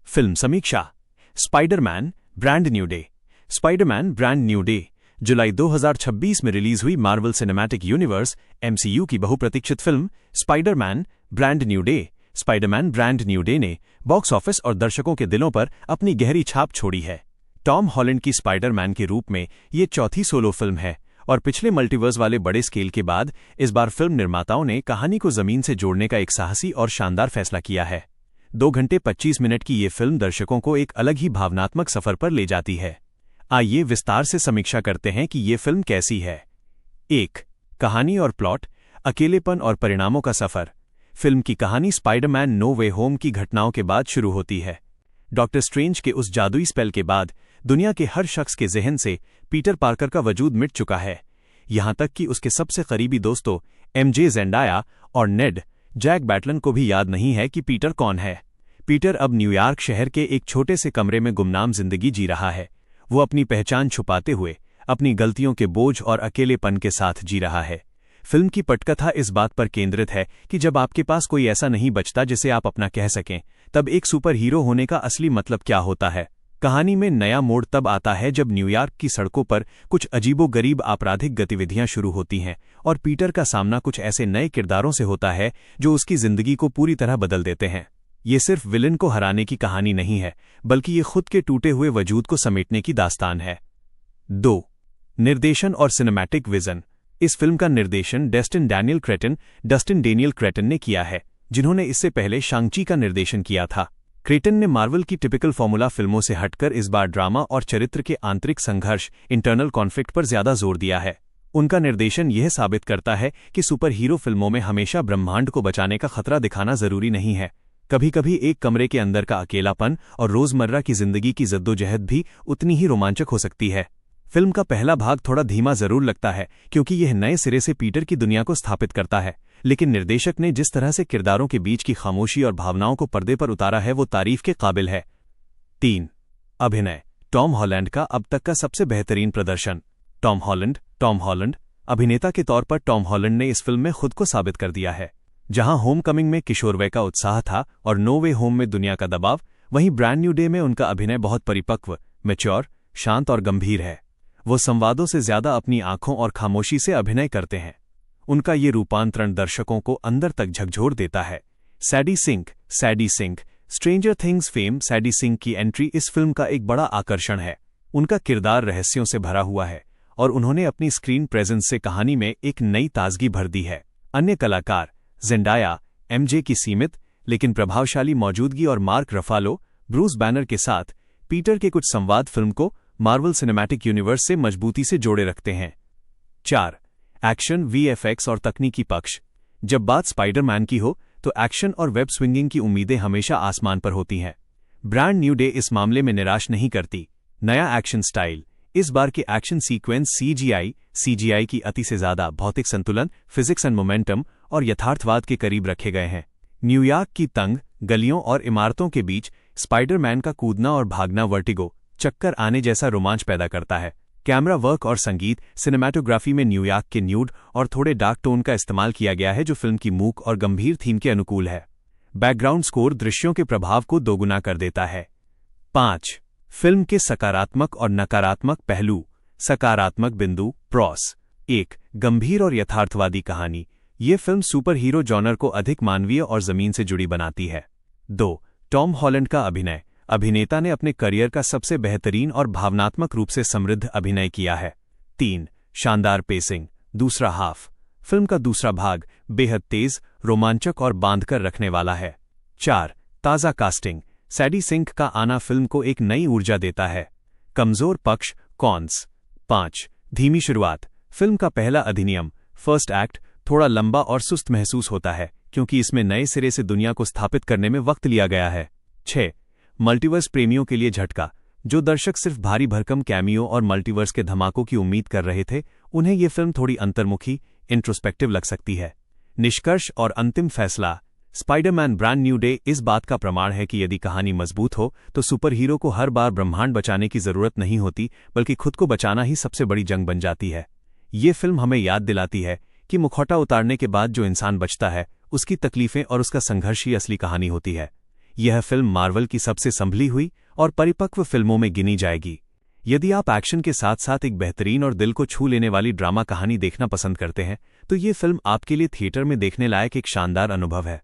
Film समीक्षा। Spiderman brand new day. Spiderman brand new day जुलाई 2026 में रिलीज हुई मार्वल सिनेमैटिक यूनिवर्स MCU की बहुप्रतीक्षित film Spiderman brand new day. Spiderman brand new day ने box office और दर्शकों के दिलों पर अपनी गहरी छाप छोड़ी है। टॉम हॉलैंड की स्पाइडरमैन के रूप में ये चौथी सोलो फिल्म है और पिछले मल्टीवर्स वाले बड़े स्केल के बाद इस बार फिल्म निर्माताओं ने कहानी को जमीन से जोड़ने का एक साहसी और शानदार फैसला किया है। 2 घंटे 25 मिनट की ये फिल्म दर्शकों को एक अलग ही भावनात्मक सफर पर ले जाती है। आइए विस्तार से समीक्षा करते हैं कि ये फिल्म कैसी है। 1. कहानी और प्लॉट। अकेलेपन और परिणामों का सफर। फिल्म की कहानी स्पाइडरमैन नो वे होम की घटनाओं के बाद शुरू होती है। डॉक्टर स्ट्रेंज के उस जादुई स्पेल के बाद दुनिया के हर शख्स के जहन से पीटर पार्कर का वजूद मिट चुका है, यहां तक कि उसके सबसे करीबी दोस्तों MJ ज़ेंडाया और नेड जैक बैटलन को भी याद नहीं है कि पीटर कौन है। पीटर अब न्यूयॉर्क शहर के एक छोटे से कमरे में गुमनाम जिंदगी जी रहा है। वो अपनी पहचान छुपाते हुए अपनी गलतियों के बोझ और अकेलेपन के साथ जी रहा है। फिल्म की पटकथा इस बात पर केंद्रित है कि जब आपके पास कोई ऐसा नहीं बचता जिसे आप अपना कह सकें, तब एक सुपर हीरो होने का असली मतलब क्या होता है। कहानी में नया मोड़ तब आता है जब न्यूयॉर्क की सड़कों पर कुछ अजीबोगरीब आपराधिक गतिविधियां शुरू होती हैं और पीटर का सामना कुछ ऐसे नए किरदारों से होता है जो उसकी जिंदगी को पूरी तरह बदल देते हैं। ये सिर्फ विलन को हराने की कहानी नहीं है, बल्कि ये खुद के टूटे हुए वजूद को समेटने की दास्तान है। 2. निर्देशन और सिनेमैटिक विजन। इस फिल्म का निर्देशन डस्टिन डैनियल क्रेटन ने किया है, जिन्होंने इससे पहले शांग-ची का निर्देशन किया था। क्रेटन ने मार्वल की टिपिकल फॉर्मूला फिल्मों से हटकर इस बार ड्रामा और चरित्र के आंतरिक संघर्ष इंटरनल कॉन्फ्लिक्ट पर ज्यादा जोर दिया है। उनका निर्देशन यह साबित करता है कि सुपर हीरो फिल्मों में हमेशा ब्रह्मांड को बचाने का खतरा दिखाना जरूरी नहीं है। कभी कभी एक कमरे के अंदर का अकेलापन और रोजमर्रा की जिंदगी की जद्दोजहद भी उतनी ही रोमांचक हो सकती है। फिल्म का पहला भाग थोड़ा धीमा जरूर लगता है क्योंकि यह नए सिरे से पीटर की दुनिया को स्थापित करता है, लेकिन निर्देशक ने जिस तरह से किरदारों के बीच की खामोशी और भावनाओं को पर्दे पर उतारा है वो तारीफ के काबिल है। 3. अभिनय। टॉम हॉलैंड का अब तक का सबसे बेहतरीन प्रदर्शन। टॉम हॉलैंड अभिनेता के तौर पर टॉम हॉलैंड ने इस फिल्म में खुद को साबित कर दिया है। जहां होमकमिंग में किशोरवय का उत्साह था और नो वे होम में दुनिया का दबाव, वहीं ब्रांड न्यू डे में उनका अभिनय बहुत परिपक्व, मैच्योर, शांत और गंभीर है। वो संवादों से ज्यादा अपनी आंखों और खामोशी से अभिनय करते हैं। उनका ये रूपांतरण दर्शकों को अंदर तक झकझोर देता है। सैडी Singh stranger things fame सैडी Singh की एंट्री इस फिल्म का एक बड़ा आकर्षण है। उनका किरदार रहस्यों से भरा हुआ है और उन्होंने अपनी स्क्रीन प्रेजेंस से कहानी में एक नई ताजगी भर दी है। अन्य कलाकार ज़ेंडाया, MJ की सीमित लेकिन प्रभावशाली मौजूदगी और मार्क रफालो, ब्रूस बैनर के साथ पीटर के कुछ संवाद फिल्म को मार्वल सिनेमैटिक यूनिवर्स से मजबूती से जोड़े रखते हैं। 4. एक्शन, VFX और तकनीकी पक्ष। जब बात स्पाइडरमैन की हो तो एक्शन और वेब स्विंगिंग की उम्मीदें हमेशा आसमान पर होती हैं। ब्रांड न्यू डे इस मामले में निराश नहीं करती। नया एक्शन स्टाइल। इस बार के एक्शन सीक्वेंस CGI की अति से ज्यादा भौतिक संतुलन, फिजिक्स एंड मोमेंटम और यथार्थवाद के करीब रखे गए हैं। न्यूयॉर्क की तंग गलियों और इमारतों के बीच स्पाइडरमैन का कूदना और भागना वर्टिगो, चक्कर आने जैसा रोमांच पैदा करता है। कैमरा वर्क और संगीत सिनेमैटोग्राफी में न्यूयॉर्क के न्यूड और थोड़े डार्क टोन का इस्तेमाल किया गया है, जो फिल्म की मूक और गंभीर थीम के अनुकूल है। बैकग्राउंड स्कोर दृश्यों के प्रभाव को दोगुना कर देता है। 5. फिल्म के सकारात्मक और नकारात्मक पहलू। सकारात्मक बिंदु प्रॉस। 1. गंभीर और यथार्थवादी कहानी। ये फिल्म सुपर हीरो जॉनर को अधिक मानवीय और जमीन से जुड़ी बनाती है। 2. टॉम हॉलैंड का अभिनय। अभिनेता ने अपने करियर का सबसे बेहतरीन और भावनात्मक रूप से समृद्ध अभिनय किया है। 3. शानदार पेसिंग। दूसरा हाफ। फिल्म का दूसरा भाग बेहद तेज, रोमांचक और बांधकर रखने वाला है। 4. ताज़ा कास्टिंग। सैडी सिंह का आना फिल्म को एक नई ऊर्जा देता है। कमजोर पक्ष कॉन्स। 5. धीमी शुरुआत। फिल्म का पहला अधिनियम फर्स्ट एक्ट थोड़ा लंबा और सुस्त महसूस होता है क्योंकि इसमें नए सिरे से दुनिया को स्थापित करने में वक्त लिया गया है। 6. मल्टीवर्स प्रेमियों के लिए झटका। जो दर्शक सिर्फ भारी भरकम कैमियो और मल्टीवर्स के धमाकों की उम्मीद कर रहे थे, उन्हें ये फिल्म थोड़ी अंतर्मुखी, इंट्रोस्पेक्टिव लग सकती है। निष्कर्ष और अंतिम फैसला। स्पाइडरमैन ब्रांड न्यू डे इस बात का प्रमाण है कि यदि कहानी मजबूत हो तो सुपर हीरो को हर बार ब्रह्मांड बचाने की जरूरत नहीं होती, बल्कि खुद को बचाना ही सबसे बड़ी जंग बन जाती है। ये फिल्म हमें याद दिलाती है कि मुखौटा उतारने के बाद जो इंसान बचता है, उसकी तकलीफें और उसका संघर्ष ही असली कहानी होती है। यह फिल्म मार्वल की सबसे संभली हुई और परिपक्व फिल्मों में गिनी जाएगी। यदि आप एक्शन के साथ साथ एक बेहतरीन और दिल को छू लेने वाली ड्रामा कहानी देखना पसंद करते हैं तो ये फिल्म आपके लिए थिएटर में देखने लायक एक शानदार अनुभव है।